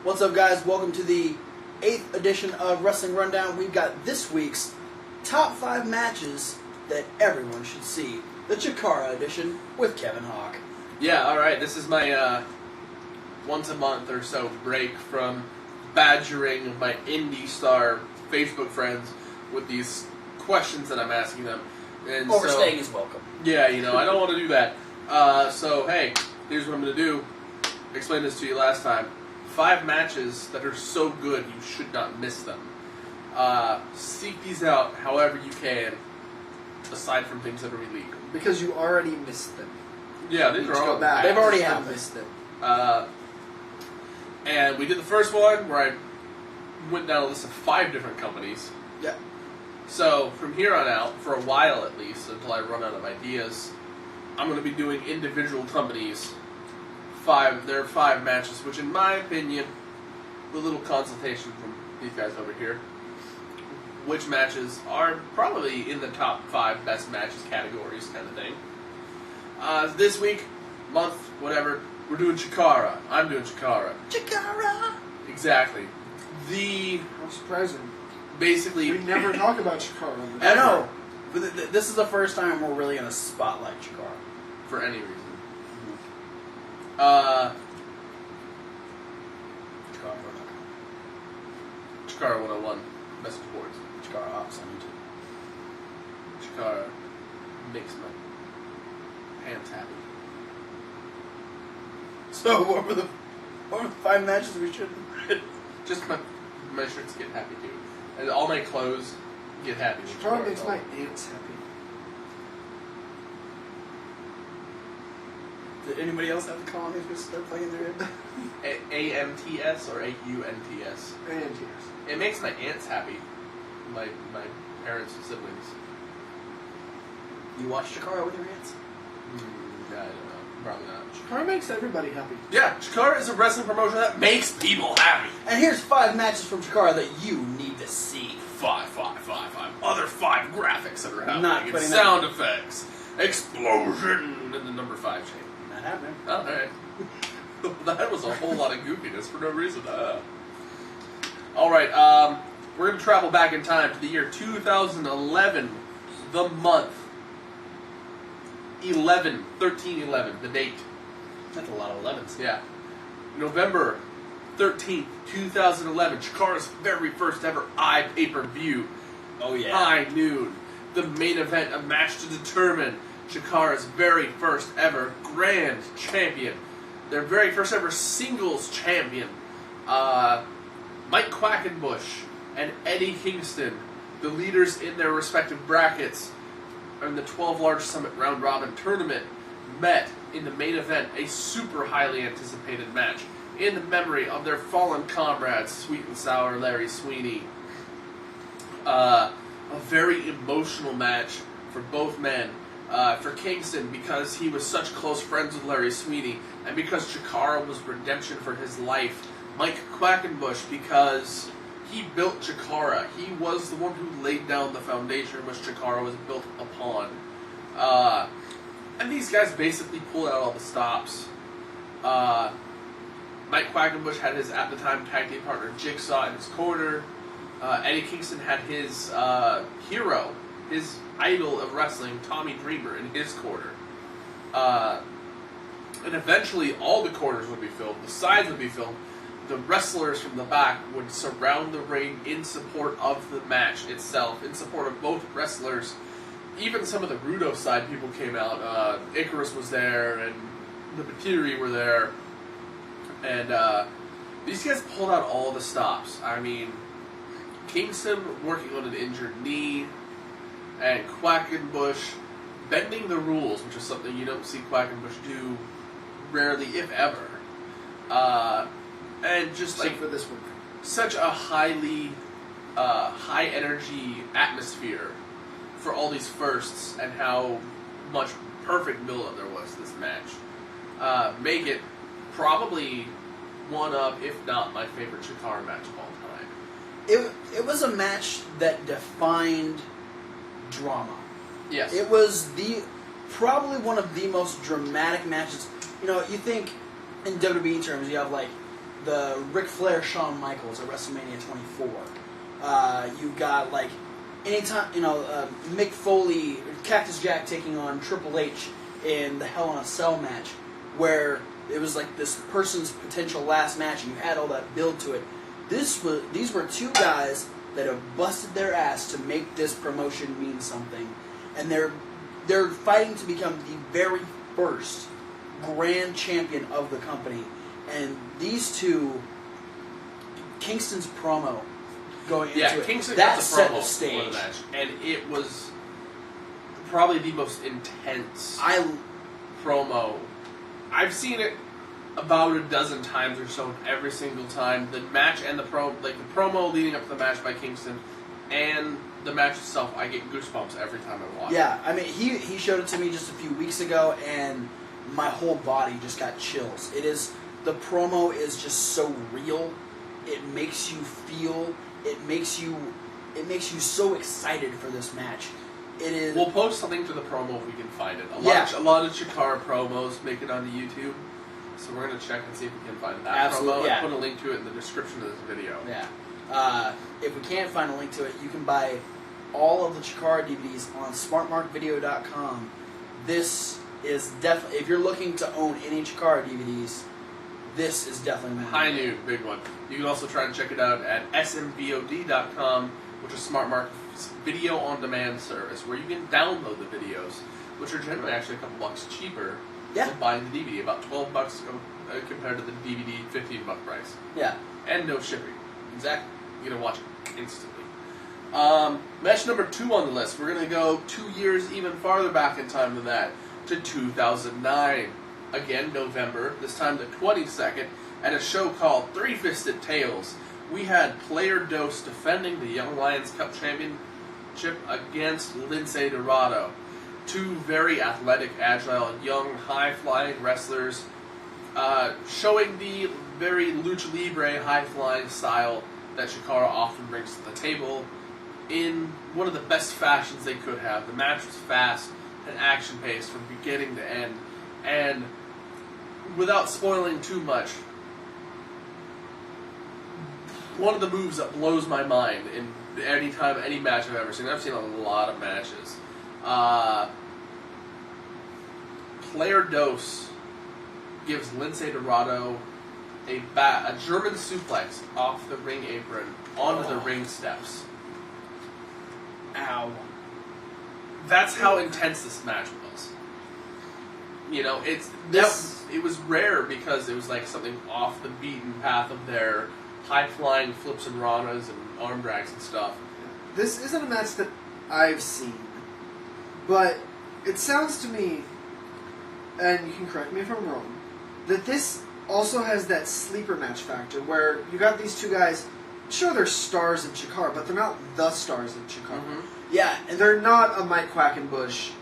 What's up, guys? Welcome to the 8th edition of Wrestling Rundown. We've got this week's top 5 matches that everyone should see. The Chikara Edition with Kevin Hawk. Yeah, alright. This is my once a month or so break from badgering my indie star Facebook friends with these questions that I'm asking them. And Overstaying is welcome. Yeah, I don't want to do that. So, hey, here's what I'm going to do. I explained this to you last time. 5 matches that are so good you should not miss them. Seek these out however you can, aside from things that are illegal. Because you already missed them. Yeah, these are all back. They've already happened. Missed them. And we did the first one where I went down a list of 5 different companies. Yeah. So from here on out, for a while at least, until I run out of ideas, I'm going to be doing individual companies. There are 5 matches, which in my opinion, with a little consultation from these guys over here, which matches are probably in the top 5 best matches categories kind of thing. This week, month, whatever, we're doing Chikara. I'm doing Chikara. Chikara! Exactly. How surprising. Basically... We never talk about Chikara. I know. But this is the first time we're really going to spotlight Chikara. For any reason. Chikara 101. Best of sports. Chikara Ops on YouTube. Chikara makes my hands happy. So, what were the 5 matches we should... Just my shirts get happy too. And all my clothes get happy. Chikara makes my aunts happy. Did anybody else have to call on me to start playing their head? A-M-T-S or A-U-N-T-S? A-N-T-S. It makes my aunts happy. My parents' siblings. You watch Chikara with your aunts? I don't know. Probably not. Chikara makes everybody happy. Yeah, Chikara is a wrestling promotion that makes people happy. And here's 5 matches from Chikara that you need to see. 5. Other 5 graphics that are happening. Not And putting sound effects. Explosion. And the number 5 chain. Not happening. Oh, alright. That was a whole lot of goofiness for no reason. Alright, we're going to travel back in time to the year 2011. The month. 13/11, the date. That's a lot of 11s. Yeah. November 13th, 2011. Chikara's very first ever pay-per-view. Oh, yeah. High noon. The main event, a match to determine Chikara's very first ever grand champion. Their very first ever singles champion. Mike Quackenbush and Eddie Kingston, the leaders in their respective brackets, in the 12 Large Summit Round Robin Tournament, met in the main event, a super highly anticipated match, in the memory of their fallen comrades, Sweet and Sour Larry Sweeney. A very emotional match for both men. For Kingston, because he was such close friends with Larry Sweeney, and because Chikara was redemption for his life. Mike Quackenbush, because he built Chikara. He was the one who laid down the foundation which Chikara was built upon. And these guys basically pulled out all the stops. Mike Quackenbush had his, at the time, tag team partner Jigsaw in his corner. Eddie Kingston had his hero, his idol of wrestling, Tommy Dreamer, in his corner. And eventually all the corners would be filled, the sides would be filled. The wrestlers from the back would surround the ring in support of the match itself, in support of both wrestlers. Even some of the Rudo side people came out. Icarus was there, and the Batiri were there. And these guys pulled out all the stops. I mean, Kingston working on an injured knee, and Quackenbush bending the rules, which is something you don't see Quackenbush do rarely, if ever. And just Except for this one. such a highly high energy atmosphere for all these firsts, and how much perfect build-up there was to this match. Make it probably one of, if not my favorite Chikara match of all time. It was a match that defined drama. Yes. It was probably one of the most dramatic matches. You know, you think in WWE terms, you have like the Ric Flair Shawn Michaels at WrestleMania 24. You've got like anytime Mick Foley, Cactus Jack taking on Triple H in the Hell in a Cell match, where it was like this person's potential last match, and you had all that build to it. These were two guys that have busted their ass to make this promotion mean something, and they're fighting to become the very first grand champion of the company. And these two, Kingston's promo going into it, Kingston that got the set promo the stage. for the match, and it was probably the most intense promo. I've seen it about a dozen times or so. Every single time, the match and the promo leading up to the match by Kingston, and the match itself, I get goosebumps every time I watch. Yeah, I mean, he showed it to me just a few weeks ago, and my whole body just got chills. The promo is just so real. It makes you feel. It makes you so excited for this match. It is. We'll post something to the promo if we can find it. A lot of Chikara promos make it onto YouTube, so we're gonna check and see if we can find that promo and put a link to it in the description of this video. Yeah. If we can't find a link to it, you can buy all of the Chikara DVDs on smartmarkvideo.com. This is definitely, if you're looking to own any Chikara DVDs, this is definitely high new, big one. You can also try and check it out at smvod.com, which is Smart Mark's video on demand service, where you can download the videos, which are generally actually a couple bucks cheaper than buying the DVD, about $12 compared to the DVD $15 price. Yeah. And no shipping. Exactly. You're going to watch it instantly. Match number 2 on the list. We're going to go 2 years even farther back in time than that, to 2009. Again, November, this time the 22nd, at a show called Three Fisted Tales. We had Player Dose defending the Young Lions Cup Championship against Lince Dorado. Two very athletic, agile, young, high-flying wrestlers, showing the very Lucha Libre high-flying style that Chikara often brings to the table in one of the best fashions they could have. The match was fast and action-paced from beginning to end, and without spoiling too much, one of the moves that blows my mind in any match I've ever seen. I've seen a lot of matches. Player Dose gives Lince Dorado a German suplex off the ring apron onto the ring steps. Ow. That's how intense this match was. You know, it was rare because it was like something off the beaten path of their high-flying flips and ranas and arm drags and stuff. This isn't a match that I've seen, but it sounds to me, and you can correct me if I'm wrong, that this also has that sleeper match factor where you got these two guys, sure they're stars of Chikara, but they're not the stars of Chikara. Mm-hmm. Yeah, and they're not a Mike Quackenbush.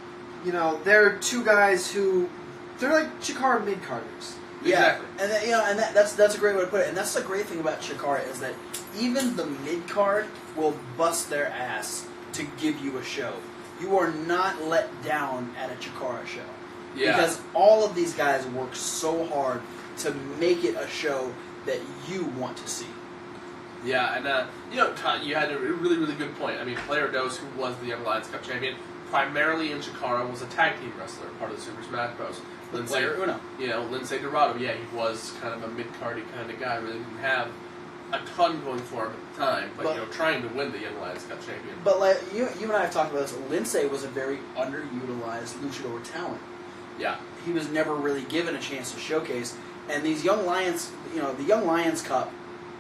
You know, they're two guys who, they're like Chikara mid-carders. Yeah, exactly. And that's a great way to put it. And that's the great thing about Chikara is that even the mid-card will bust their ass to give you a show. You are not let down at a Chikara show. Yeah. Because all of these guys work so hard to make it a show that you want to see. Yeah, and you had a really, really good point. I mean, Player Dose, who was the Young Lions Cup champion, primarily in Chikara, was a tag team wrestler, part of the Super Smash Bros. Player Uno. Lince Dorado, yeah, he was kind of a mid-cardy kind of guy. Really didn't have a ton going for him at the time, but trying to win the Young Lions Cup champion. But like you and I have talked about this, Lince was a very underutilized luchador talent. Yeah. He was never really given a chance to showcase. And these Young Lions, the Young Lions Cup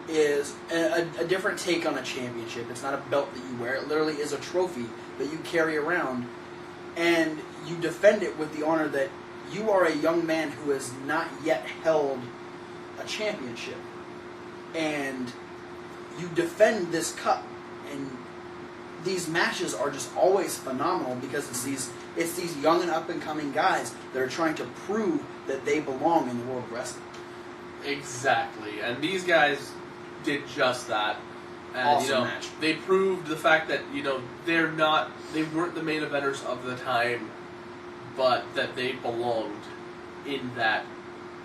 is a different take on a championship. It's not a belt that you wear. It literally is a trophy that you carry around, and you defend it with the honor that you are a young man who has not yet held a championship. And you defend this cup, and these matches are just always phenomenal because it's these young and up-and-coming guys that are trying to prove that they belong in the world of wrestling. Exactly. And these guys did just that. And, awesome match. They proved the fact that, they weren't the main eventers of the time, but that they belonged in that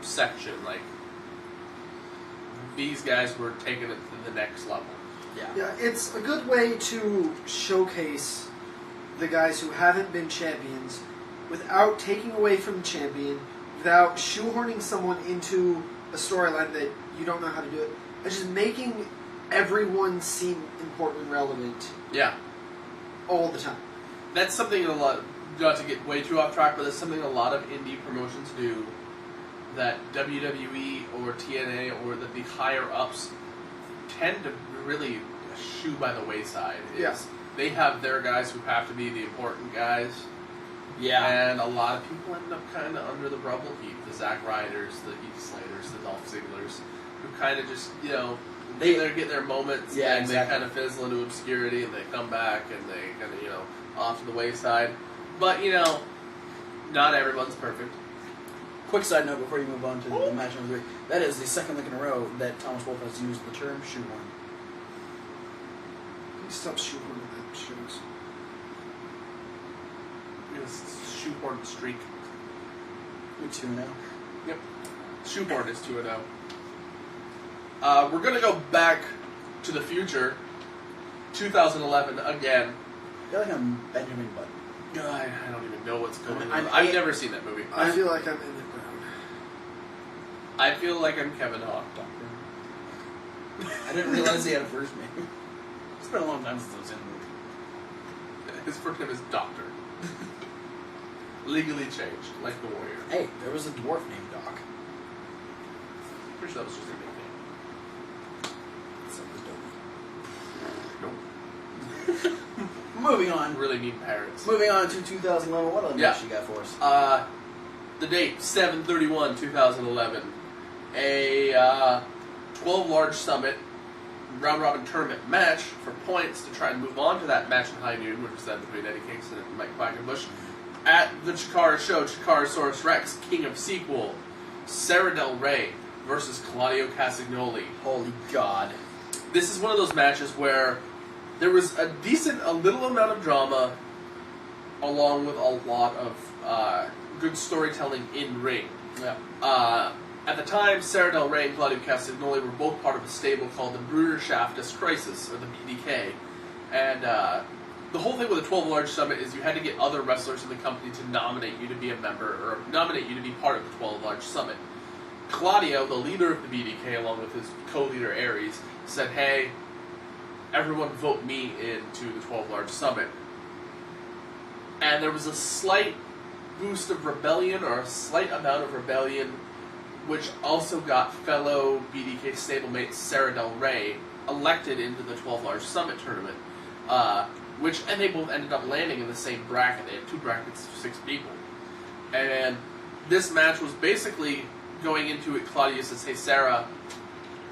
section. Like, these guys were taking it to the next level. Yeah, it's a good way to showcase the guys who haven't been champions without taking away from the champion, without shoehorning someone into a storyline that you don't know how to do it, and just making everyone seem important and relevant. Yeah. All the time. That's something not to get way too off track, but that's something a lot of indie promotions do that WWE or TNA or the higher ups tend to really shoo by the wayside. Yes. They have their guys who have to be the important guys. Yeah. And a lot of people end up kind of under the rubble heap. The Zack Ryders, the Heath Slaters, the Dolph Zigglers, who kind of just, they get their moments and exactly. they kind of fizzle into obscurity and they come back and they kind of, off to the wayside. But, not everyone's perfect. Quick side note before you move on to the match number 3. That is the second week in a row that Thomas Wolfe has used the term shoehorn. Can you stop shoehorning that shoes? Shoehorn streak. You're 2-0. Yep. Shoehorn is 2-0. We're going to go back to the future. 2011 again. I feel like I'm Benjamin Button. I don't even know what's going on. I'm- I've never seen that movie. I feel like I'm in the ground. I feel like I'm Kevin Hawk. I didn't realize he had a first name. It's been a long time since I was in a movie. His first name is Doctor. Legally changed, like the Warrior. Hey, there was a dwarf named Doc. Pretty sure that was just a nickname. So was Nope. Moving on. Really mean parrots. Moving on to 2011. What other match you got for us? The date, 7/31/2011. A 12 large summit round-robin tournament match for points to try and move on to that match in high noon, which was then between Eddie Kingston and Mike Quackenbush. At the Chikara show, Chikarasaurus Rex, King of Sequel, Sara Del Rey versus Claudio Castagnoli. Holy God. This is one of those matches where there was a little amount of drama, along with a lot of good storytelling in ring. Yeah. At the time, Sara Del Rey and Claudio Castagnoli were both part of a stable called the Bruderschaft's Crisis, or the BDK. And the whole thing with the 12 Large Summit is you had to get other wrestlers in the company to nominate you to be a member, or nominate you to be part of the 12 Large Summit. Claudio, the leader of the BDK, along with his co-leader Aries, said, hey, everyone vote me into the 12 Large Summit. And there was a slight boost of rebellion, or a slight amount of rebellion, which also got fellow BDK stablemate Sara Del Rey elected into the 12 Large Summit tournament, and they both ended up landing in the same bracket. They had 2 brackets of 6 people. And this match was basically going into it, Claudio says, hey Sarah,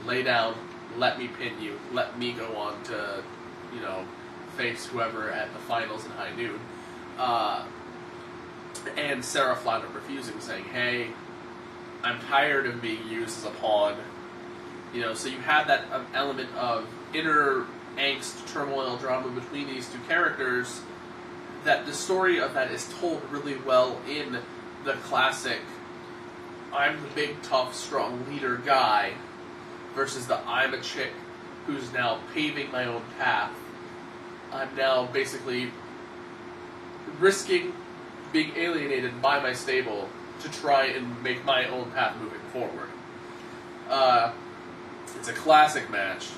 lay down, let me pin you, let me go on to, face whoever at the finals in high noon. And Sarah flat out refusing, saying, hey, I'm tired of being used as a pawn. So you have that element of inner angst, turmoil, drama between these two characters, that the story of that is told really well in the classic I'm the big, tough, strong leader guy versus the I'm a chick who's now paving my own path. I'm now basically risking being alienated by my stable to try and make my own path moving forward. It's a classic match.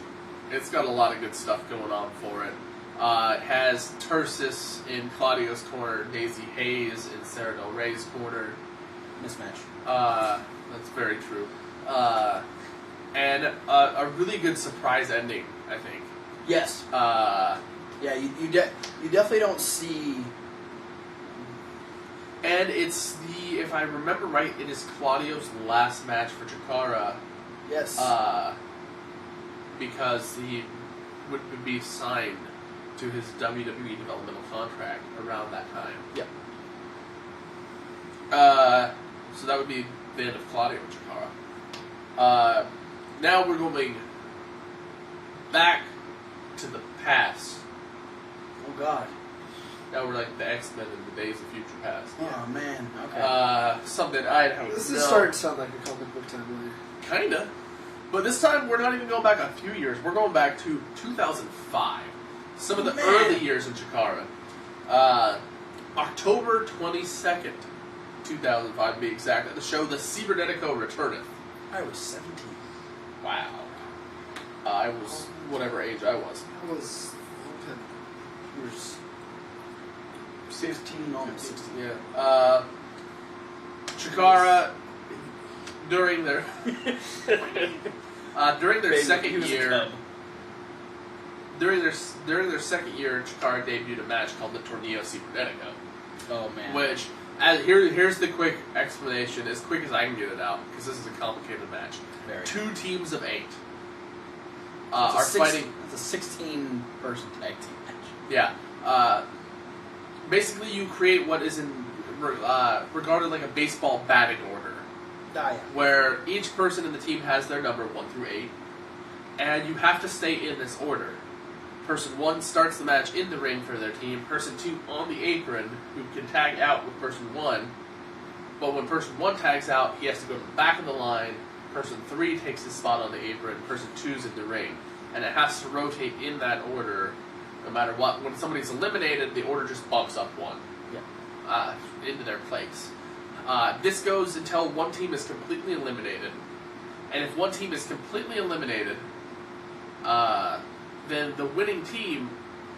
It's got a lot of good stuff going on for it. It has Tursis in Claudio's corner, Daisy Hayes in Sara Del Rey's corner. Mismatch. That's very true. And a really good surprise ending, I think. Yes. Yeah, you definitely don't see... And it's if I remember right, it is Claudio's last match for Chikara. Yes. Because he would be signed to his WWE developmental contract around that time. Yep. So that would be the end of Claudio and Chikara. Now we're going back to the past. Oh, God. Now we're like the X-Men in the Days of Future Past. Oh, man. Okay. Something I don't know. This is starting to sound like a comic book timeline. Kinda. But this time, we're not even going back a few years. We're going back to 2005. Some of the early years in Chikara. October 22nd, 2005 to be exact. At the show, The Cybernetico Returneth. I was 17. Wow. I was whatever age I was. I was... You were 15, almost 16. Yeah. Chikara, during their second year, during their second year, Chikara debuted a match called the Torneo Cybernetico. Oh man! Which, here's the quick explanation, as quick as I can get it out, because this is a complicated match. Very. 2 teams of 8 fighting. It's a 16-person tag team match. Yeah. Basically, you create what is regarded like a baseball batting order. Yeah. Where each person in the team has their number 1 through 8, and you have to stay in this order. Person 1 starts the match in the ring for their team. Person 2 on the apron, who can tag out with person 1. But when person 1 tags out, he has to go to the back of the line. Person 3 takes his spot on the apron. Person 2's in the ring. And it has to rotate in that order no matter what. When somebody's eliminated, the order just bumps up 1 into their place. This goes until one team is completely eliminated. And if one team is completely eliminated, then the winning team,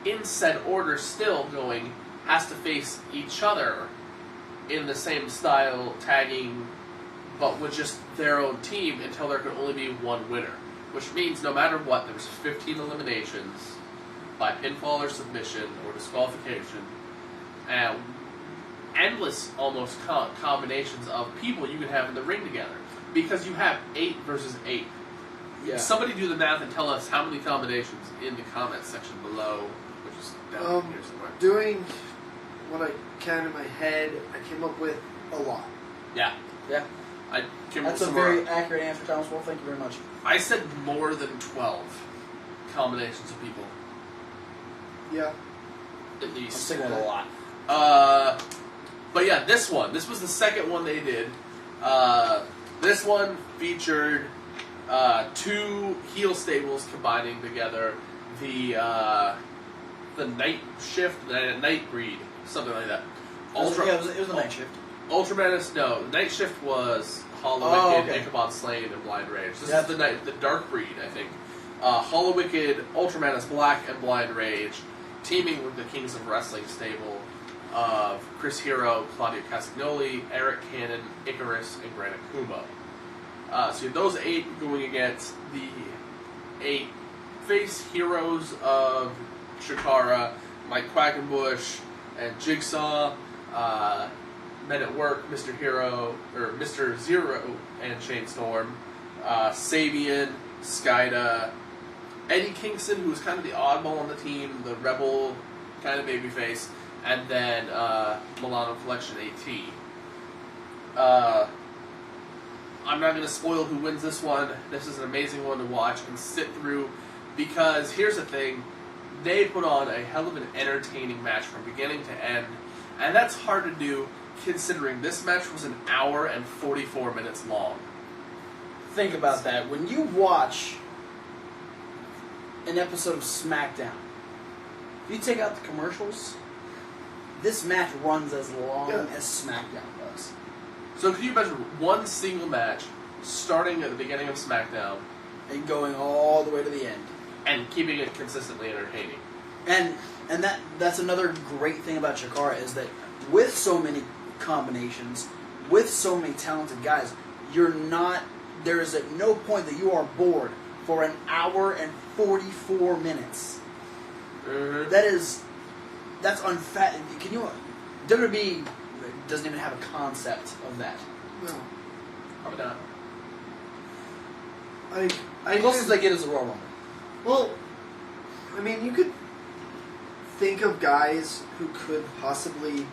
in said order still going, has to face each other in the same style, tagging, but with just their own team until there can only be one winner. Which means no matter what, there's 15 eliminations by pinfall or submission or disqualification, and endless almost combinations of people you can have in the ring together. Because you have 8 versus 8. Yeah. Somebody do the math and tell us how many combinations in the comments section below, which is down here somewhere. Doing what I can in my head, I came up with a lot. Yeah. Yeah. I came That's up a with very accurate answer, Thomas. Well, thank you very much. I said more than 12 combinations of people. Yeah. At least. I'm sticking with a lot. But yeah, this was the second one they did. This one featured 2 heel stables combining together, the night shift, the night breed, something like that. It was the night shift. Ultramanus, no. The night shift was Hollow Wicked, Ichabod Slane, and Blind Rage. This is the dark breed, I think. Hollow Wicked, Ultramanus Black, and Blind Rage, teaming with the Kings of Wrestling stable of Chris Hero, Claudio Castagnoli, Eric Cannon, Icarus, and Granite Kumo. So you have those 8 going against the 8 face heroes of Chikara, Mike Quackenbush, and Jigsaw, Men at Work, Mr. Hero, or Mr. Zero, and Shane Storm, Sabian, Skyda, Eddie Kingston, who was kind of the oddball on the team, the rebel kind of babyface, and then Milano Collection AT. I'm not going to spoil who wins this one. This is an amazing one to watch and sit through, because here's the thing, they put on a hell of an entertaining match from beginning to end, and that's hard to do considering this match was an hour and 44 minutes long. Think about that. When you watch an episode of SmackDown, if you take out the commercials, this match runs as long as SmackDown does. So can you imagine one single match starting at the beginning of SmackDown and going all the way to the end, and keeping it consistently entertaining? And that's another great thing about Chikara, is that with so many combinations, with so many talented guys, there is at no point that you are bored for an hour and 44 minutes. Mm-hmm. That's unfat. Can you? WWE doesn't even have a concept of that. No. Probably not. The closest they get is a Royal Rumble. Well, I mean, you could think of guys who could possibly,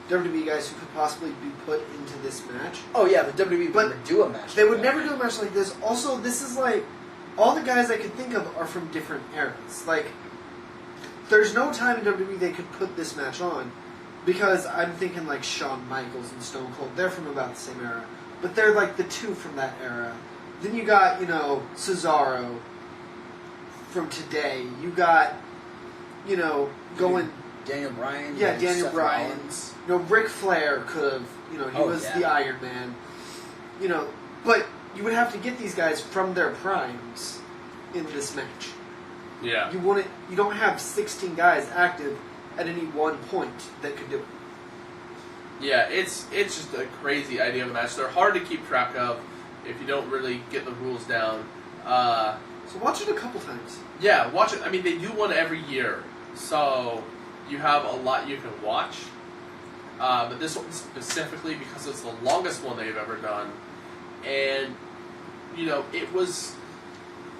WWE guys who could possibly be put into this match. Oh yeah, but WWE would never do a match. They would never do a match like this. Also, this is like, all the guys I could think of are from different eras. Like, there's no time in WWE they could put this match on, because I'm thinking like Shawn Michaels and Stone Cold. They're from about the same era, but they're like the 2 from that era. Then you got, Cesaro from today. You got, going... Daniel Bryan. Yeah, Daniel Seth Bryan. Rollins. Ric Flair could have, he was the Iron Man. But you would have to get these guys from their primes in this match. Yeah. You don't have 16 guys active at any one point that could do it. Yeah, it's just a crazy idea of a match. They're hard to keep track of if you don't really get the rules down. So watch it a couple times. Yeah, watch it. I mean, they do one every year, so you have a lot you can watch. But this one specifically, because it's the longest one they've ever done, and it was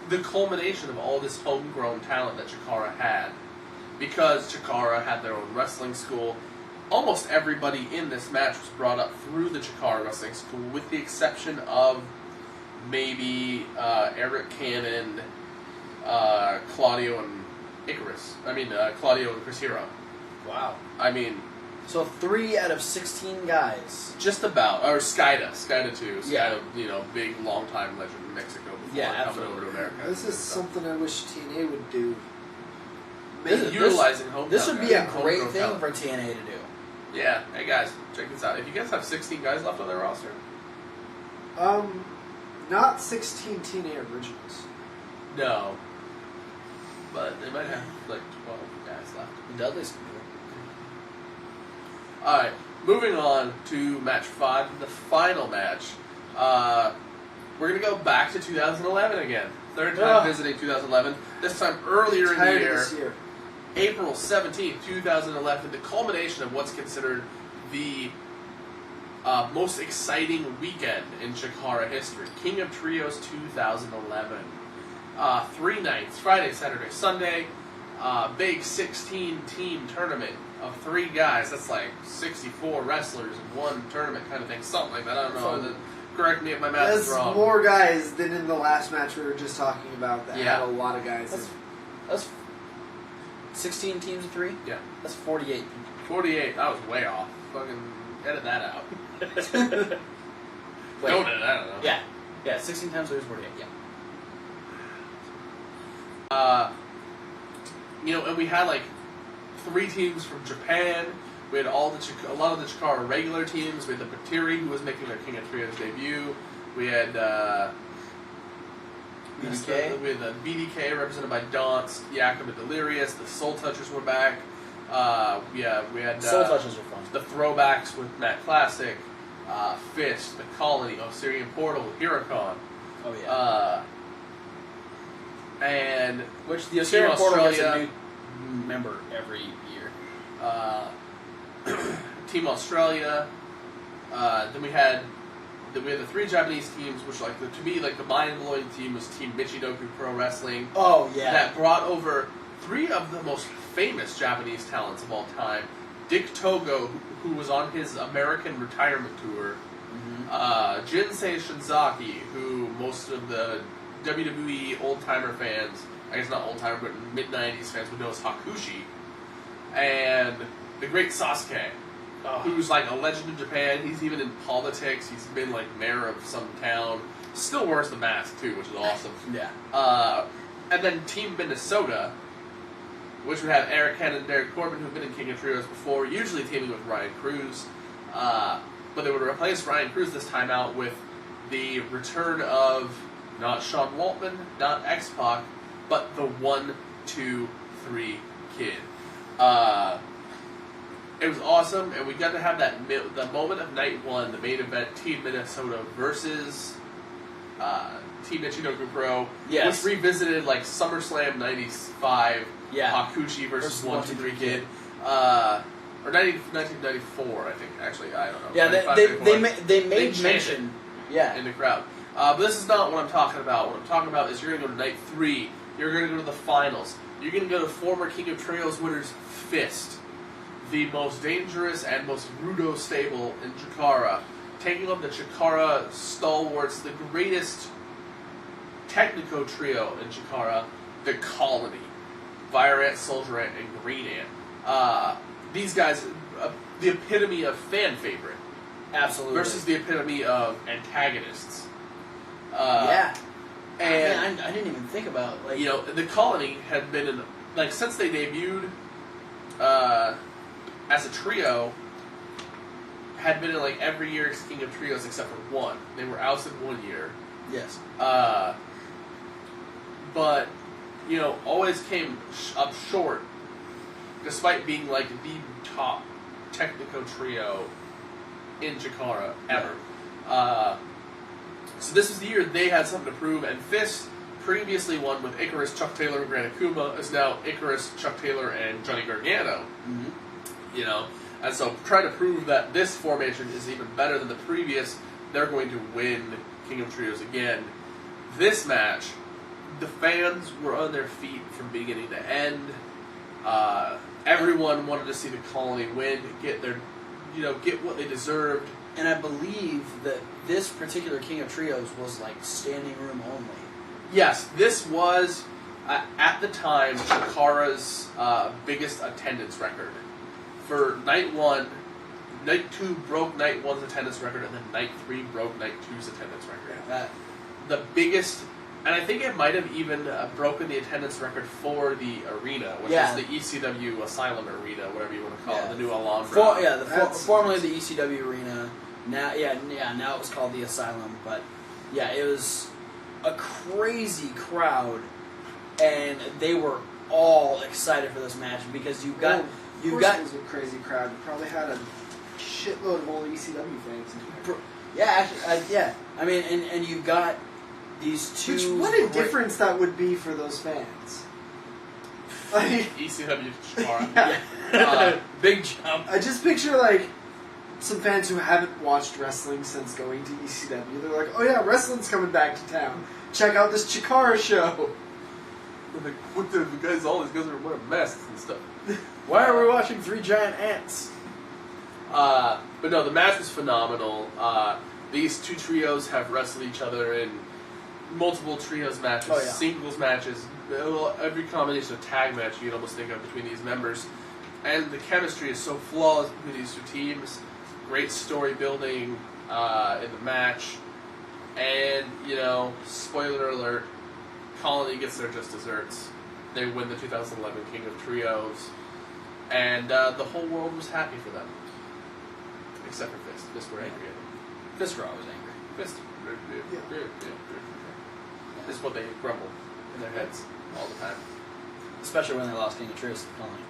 the culmination of all this homegrown talent that Chikara had. Because Chikara had their own wrestling school, almost everybody in this match was brought up through the Chikara Wrestling School, with the exception of maybe Eric Cannon, Claudio and Claudio and Chris Hero. Wow. I mean... So 3 out of 16 guys. Just about. Or Skida too. Yeah. Skida, big, long-time legend in Mexico before coming over to America. This is something I wish TNA would do. Utilizing hometown. This would be a great thing talent for TNA to do. Yeah. Hey guys, check this out. If you guys have 16 guys left on their roster, not 16 TNA originals. no, but they might have like 12 guys left. The Dudleys can do it. All right, moving on to match 5, the final match. We're gonna go back to 2011 again. Third time visiting 2011. This time earlier in the year. This year. April 17th, 2011, the culmination of what's considered the most exciting weekend in Chikara history. King of Trios 2011. 3 nights, Friday, Saturday, Sunday. Big 16-team tournament of 3 guys. That's like 64 wrestlers in one tournament kind of thing. Something like that. I don't know. Correct me if my math is wrong. That's more guys than in the last match we were just talking about that had a lot of guys. That's 16 teams of 3? Yeah. That's 48 people. 48. I was way off. Fucking edit that out. Wait. Don't edit, I don't know. Yeah. Yeah, 16 times 3 is 48, yeah. And we had like 3 teams from Japan. We had a lot of the Chikara regular teams. We had the Patiri, who was making their King of Trios debut. We had BDK. We had the BDK represented by Donsk, Yakum, and Delirious. The Soul Touchers were back. We had Soul Touchers are fun. The throwbacks with Matt Classic, Fist, the Colony, Syrian Portal, Hurricane. Oh yeah. And which the Syrian Portal gets a new member every year. Team Australia. Then we had the 3 Japanese teams, which to me the mind-blowing team was Team Michinoku Pro Wrestling. Oh yeah. That brought over 3 of the most famous Japanese talents of all time. Dick Togo, who was on his American retirement tour. Mm-hmm. Jinsei Shinzaki, who most of the WWE old-timer fans, I guess not old-timer, but mid-90s fans would know as Hakushi. And the great Sasuke, who's like a legend in Japan. He's even in politics. He's been like mayor of some town. Still wears the mask too, which is awesome. Yeah. And then Team Minnesota, which would have Eric Cannon and Derek Corbin, who've been in King of Trios before, usually teaming with Ryan Cruz. But they would replace Ryan Cruz this time out with the return of not Sean Waltman, not X-Pac, but the 1, 2, 3 kid. It was awesome, and we got to have the moment of night 1, the main event, Team Minnesota versus Team Michinoku Pro, yes. which revisited like SummerSlam '95, Hakushi versus 1, 2, 3 Kid, or 1994, I think. Actually, I don't know. Yeah, they made mention, in the crowd. But this is not what I'm talking about. What I'm talking about is you're going to go to night 3. You're going to go to the finals. You're going to go to former King of Trios winners Fist, the most dangerous and most rudo stable in Chikara, taking on the Chikara stalwarts, the greatest Technico trio in Chikara, the Colony, Virat, Soldier Ant, and Green Ant. These guys, the epitome of fan favorite. Absolutely. Versus the epitome of antagonists. Yeah. And I didn't even think about, like... You know, the Colony had been in... Like, since they debuted as a trio, had been in, like, every year's King of Trios except for one. They were ousted one year. Yes. But, you know, always came up short, despite being, like, the top Technico trio in Chikara ever. So this was the year they had something to prove, and Fist previously won with Icarus, Chuck Taylor, and Grant Akuma, is now Icarus, Chuck Taylor, and Johnny Gargano. Mm-hmm. You know, and so try to prove that this formation is even better than the previous, they're going to win King of Trios again. This match, the fans were on their feet from beginning to end. Everyone wanted to see the Colony win, get what they deserved. And I believe that this particular King of Trios was like standing room only. Yes, this was, at the time, Chikara's biggest attendance record. For Night 1, Night 2 broke Night 1's attendance record, and then Night 3 broke Night 2's attendance record. The biggest, and I think it might have even broken the attendance record for the arena, which is the ECW Asylum Arena, whatever you want to call it, the new Alhambra. Formerly the ECW Arena. Now it was called the Asylum, but yeah, it was a crazy crowd, and they were all excited for this match because it was a crazy crowd. You probably had a shitload of old ECW fans in there. Yeah, actually, I mean, and you've got these two. What a difference that would be for those fans. Like, ECW Chikara. Big jump. I just picture like some fans who haven't watched wrestling since going to ECW. They're like, "Oh yeah, wrestling's coming back to town. Check out this Chikara show." Like, what the guys? All these guys are wearing masks and stuff. Why are we watching three giant ants? But no, the match was phenomenal. These two trios have wrestled each other in multiple trios matches, singles matches, every combination of tag match you can almost think of between these members. And the chemistry is so flawless between these two teams. Great story building in the match. And, you know, spoiler alert, Colony gets their just desserts. They win the 2011 King of Trios. And the whole world was happy for them. Except for Fist. Fist were angry at them. Fist were always angry. Fist. This is what they grumble in their heads all the time. Especially when they lost King of Trios to Colony.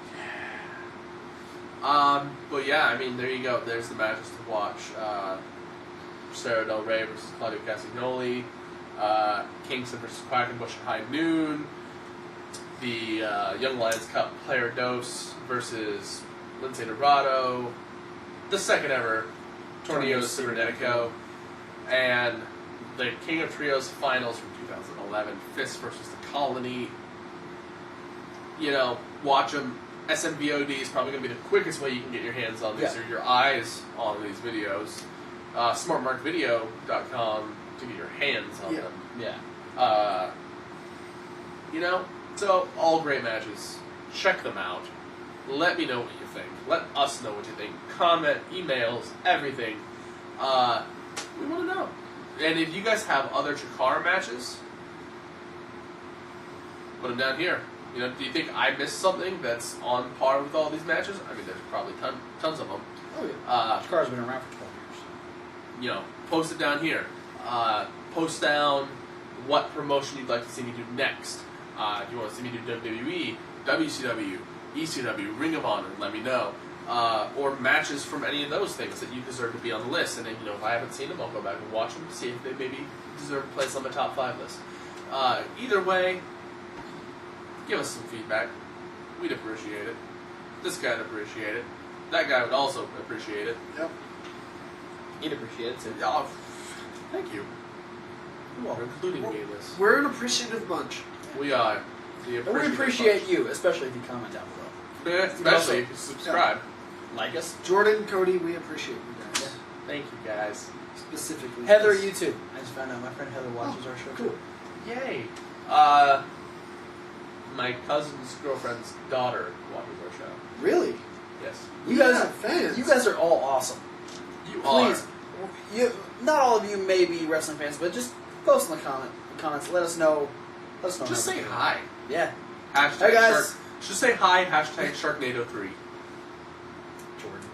But yeah, I mean, there you go. There's the matches to watch. Sara Del Rey versus Claudio Castagnoli. Kingston versus Quackenbush at High Noon. The Young Lions Cup Player Dose versus Lince Dorado. The second ever Torneo Cibernetico. And the King of Trios finals from 2011. Fist versus the Colony. You know, watch them. SMVOD is probably going to be the quickest way you can get your hands on these, or your eyes on these videos. SmartMarkVideo.com to get your hands on them. Yeah. You know, so all great matches. Check them out. Let me know what you think. Let us know what you think. Comment, emails, everything. We want to know. And if you guys have other Chikara matches, put them down here. You know, do you think I missed something that's on par with all these matches? I mean, there's probably tons of them. Oh yeah. Chikara's been around for 12 years. You know, post it down here. Post down what promotion you'd like to see me do next. If you want to see me do WWE, WCW, ECW, Ring of Honor, let me know. Or matches from any of those things that you deserve to be on the list. And then, you know, if I haven't seen them, I'll go back and watch them to see if they maybe deserve a place on the top 5 list. Either way, give us some feedback. We'd appreciate it. This guy'd appreciate it. That guy would also appreciate it. Yep. He'd appreciate it too. Oh, thank you. Well, including me in this. We're an appreciative bunch. We are. We appreciate you, especially if you comment down below. Especially if you subscribe. Like us. Jordan, Cody, we appreciate you guys. Yeah. Thank you, guys. Specifically. Heather, you too. I just found out my friend Heather watches our show. Cool. Yay. My cousin's girlfriend's daughter watches our show. Really? Yes. You guys are fans. You guys are all awesome. You Please. Not all of you may be wrestling fans, but just post in the comments. Let us know. Just say hi. Yeah. Hashtag Hey, guys. Just say hi. Hashtag Sharknado3. Jordan.